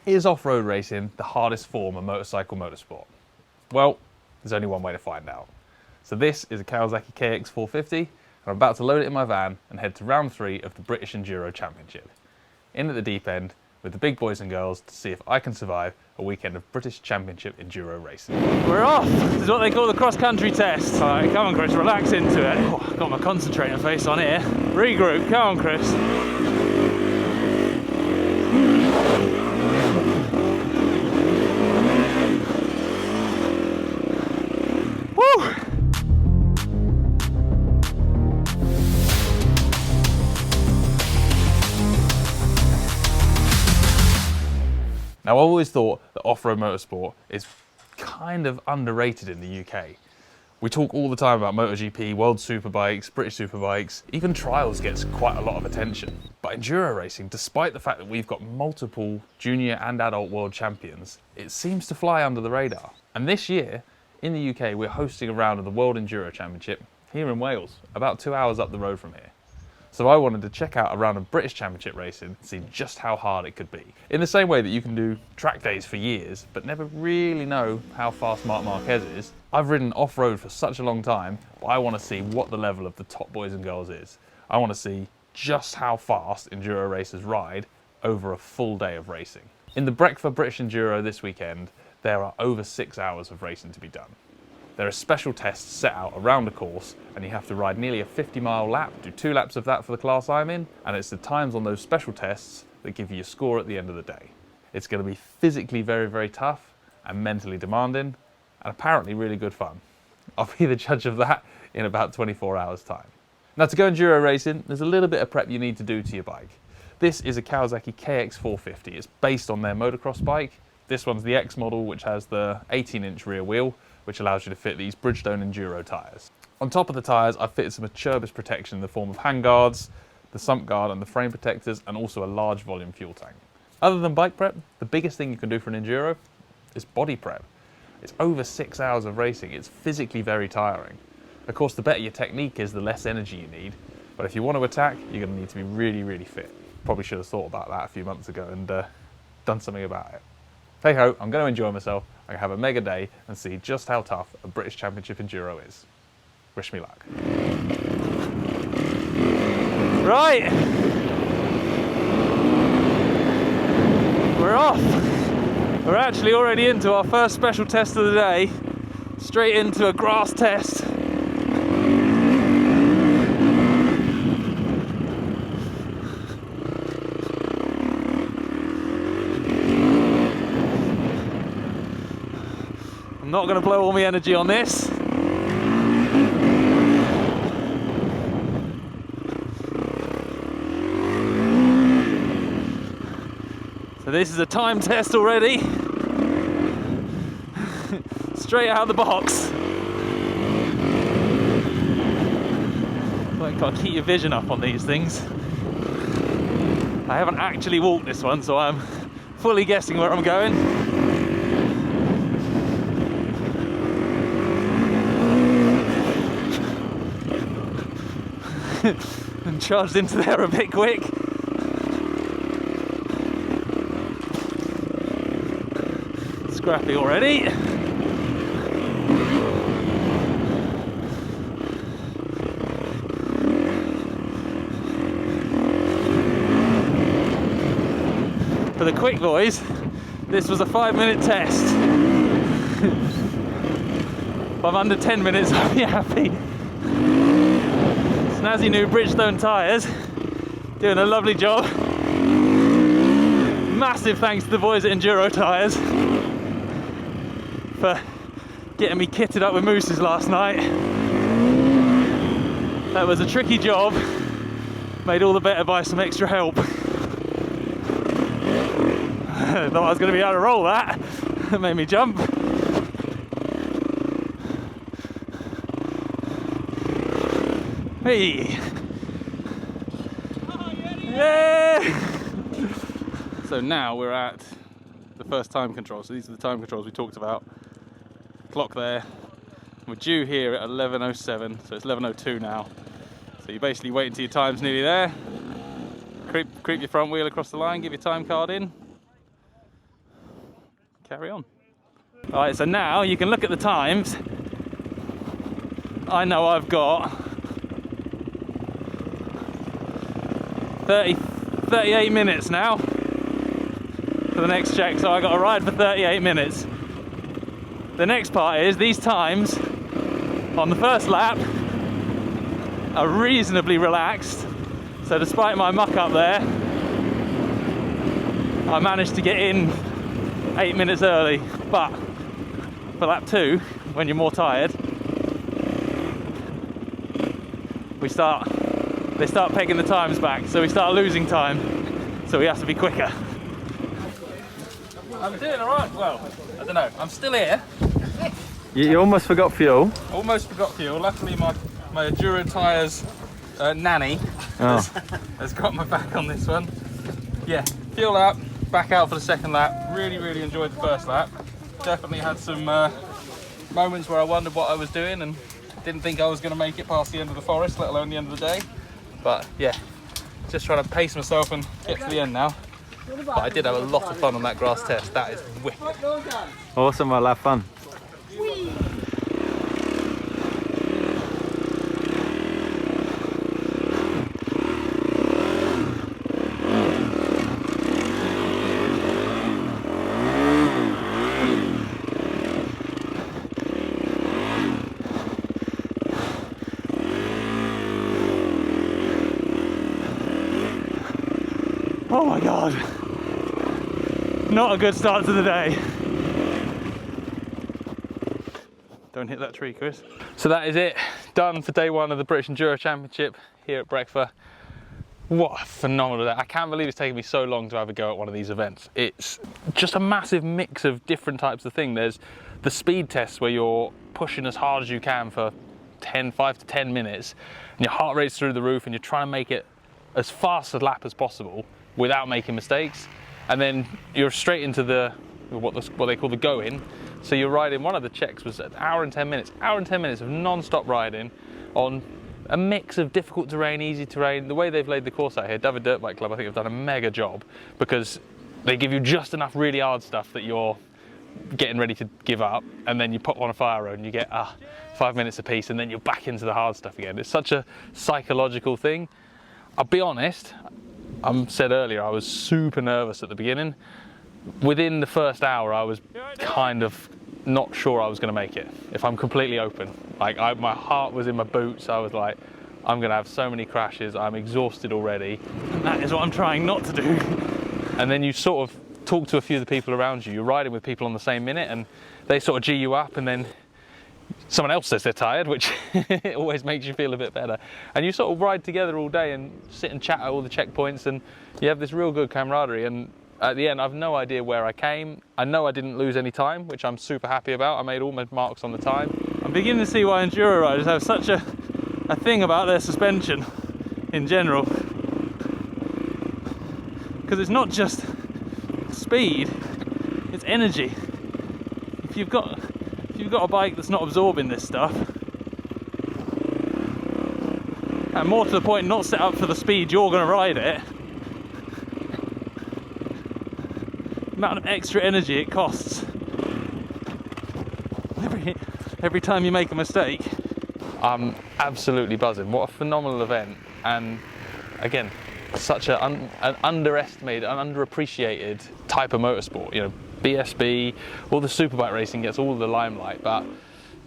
Is off-road racing the hardest form of motorcycle motorsport? Well, there's only one way to find out. So this is a Kawasaki KX450, and I'm about to load it in my van and head to round 3 of the British Enduro Championship. In at the deep end with the big boys and girls to see if I can survive a weekend of British Championship Enduro racing. We're off! This is what they call the cross-country test. Alright, come on Chris, relax into it. Oh, I've got my concentrating face on here. Regroup, come on Chris. Woo! Now, I've always thought that off-road motorsport is kind of underrated in the UK. We talk all the time about MotoGP, World Superbikes, British Superbikes, even trials gets quite a lot of attention. But enduro racing, despite the fact that we've got multiple junior and adult world champions, it seems to fly under the radar. And this year, in the UK, we're hosting a round of the World Enduro Championship here in Wales, about 2 hours up the road from here. So I wanted to check out a round of British Championship racing and see just how hard it could be. In the same way that you can do track days for years, but never really know how fast Marc Marquez is, I've ridden off-road for such a long time, but I want to see what the level of the top boys and girls is. I want to see just how fast enduro racers ride over a full day of racing. In the Brec for British Enduro this weekend, there are over 6 hours of racing to be done. There are special tests set out around the course, and you have to ride nearly a 50-mile lap, do 2 laps of that for the class I'm in, and it's the times on those special tests that give you your score at the end of the day. It's going to be physically very, very tough and mentally demanding, and apparently really good fun. I'll be the judge of that in about 24 hours time. Now, to go enduro racing, there's a little bit of prep you need to do to your bike. This is a Kawasaki KX450. It's based on their motocross bike. This one's the X model, which has the 18-inch rear wheel, which allows you to fit these Bridgestone Enduro tyres. On top of the tyres, I've fitted some turbis protection in the form of handguards, the sump guard and the frame protectors, and also a large volume fuel tank. Other than bike prep, the biggest thing you can do for an enduro is body prep. It's over 6 hours of racing. It's physically very tiring. Of course, the better your technique is, the less energy you need. But if you want to attack, you're going to need to be really, really fit. Probably should have thought about that a few months ago and done something about it. Hey ho, I'm going to enjoy myself. I can have a mega day and see just how tough a British Championship Enduro is. Wish me luck. Right, we're off. We're actually already into our first special test of the day, straight into a grass test. I'm not going to blow all my energy on this. So this is a time test already. Straight out of the box. Got to keep your vision up on these things. I haven't actually walked this one, so I'm fully guessing where I'm going. And charged into there a bit quick. Scrappy already. For the quick boys, this was a 5-minute test. If I'm under 10 minutes, I'll be happy. Snazzy new Bridgestone tyres, doing a lovely job. Massive thanks to the boys at Enduro Tyres for getting me kitted up with mooses last night. That was a tricky job, made all the better by some extra help. I thought I was going to be able to roll that. It made me jump. Hey! Yeah! So now we're at the first time control. So these are the time controls we talked about. Clock there. We're due here at 11:07, so it's 11:02 now. So you basically wait until your time's nearly there. Creep your front wheel across the line, give your time card in. carry on. All right, so now you can look at the times. I know I've got 38 minutes now for the next check, so I got to ride for 38 minutes. The next part is these times on the first lap are reasonably relaxed, so despite my muck up there, I managed to get in 8 minutes early. But for lap 2, when you're more tired, they start pegging the times back, so we start losing time, so we have to be quicker. I'm doing alright, well, I don't know, I'm still here. You almost forgot fuel. Almost forgot fuel. Luckily my Enduro tyres nanny has got my back on this one. Yeah, fuel up, back out for the second lap. Really enjoyed the first lap. Definitely had some moments where I wondered what I was doing and didn't think I was going to make it past the end of the forest, let alone the end of the day. But yeah, just trying to pace myself and get to the end now. But I did have a lot of fun on that grass test. That is wicked. Awesome, I'll have fun. Oh my God. Not a good start to the day. Don't hit that tree, Chris. So that is it. Done for day 1 of the British Enduro Championship here at Breckfast. What a phenomenal day. I can't believe it's taken me so long to have a go at one of these events. It's just a massive mix of different types of things. There's the speed tests where you're pushing as hard as you can for 5 to 10 minutes and your heart rate's through the roof and you're trying to make it as fast a lap as possible without making mistakes. And then you're straight into what they call the go-in. So you're riding, one of the checks was an hour and 10 minutes of non-stop riding on a mix of difficult terrain, easy terrain. The way they've laid the course out here, David Dirt Bike Club, I think have done a mega job because they give you just enough really hard stuff that you're getting ready to give up, and then you put on a fire road and you get 5 minutes apiece, and then you're back into the hard stuff again. It's such a psychological thing. I'll be honest, I said earlier I was super nervous at the beginning. Within the first hour I was kind of not sure I was going to make it, if I'm completely open. Like my heart was in my boots. I was like, I'm going to have so many crashes, I'm exhausted already. And that is what I'm trying not to do. And then you sort of talk to a few of the people around you. You're riding with people on the same minute and they sort of G you up, and then someone else says they're tired, which it always makes you feel a bit better. And you sort of ride together all day and sit and chat at all the checkpoints, and you have this real good camaraderie. And at the end, I've no idea where I came. I know I didn't lose any time, which I'm super happy about. I made all my marks on the time. I'm beginning to see why enduro riders have such a thing about their suspension in general. Because it's not just speed, it's energy. If you've got a bike that's not absorbing this stuff, and more to the point, not set up for the speed you're going to ride it, the amount of extra energy it costs every time you make a mistake. I'm absolutely buzzing. What a phenomenal event, and again, such an underestimated, an underappreciated type of motorsport. You know, BSB, all the superbike racing gets all the limelight, but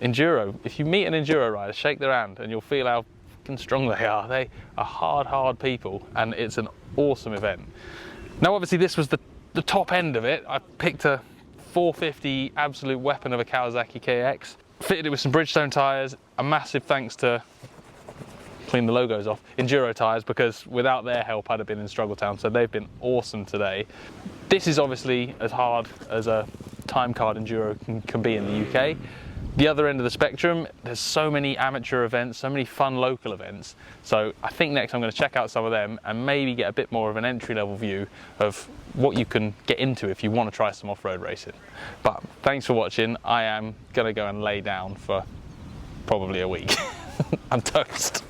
enduro, if you meet an enduro rider, shake their hand and you'll feel how fucking strong they are. They are hard people, and it's an awesome event. Now obviously this was the top end of it. I picked a 450 absolute weapon of a Kawasaki KX, fitted it with some Bridgestone tyres. A massive thanks to, clean the logos off, Enduro tyres, because without their help I'd have been in struggle town, so they've been awesome today. This is obviously as hard as a time card enduro can be in the UK. The other end of the spectrum, there's so many amateur events, so many fun local events, so I think next I'm going to check out some of them and maybe get a bit more of an entry-level view of what you can get into if you want to try some off-road racing. But thanks for watching. I am going to go and lay down for probably a week. I'm toast.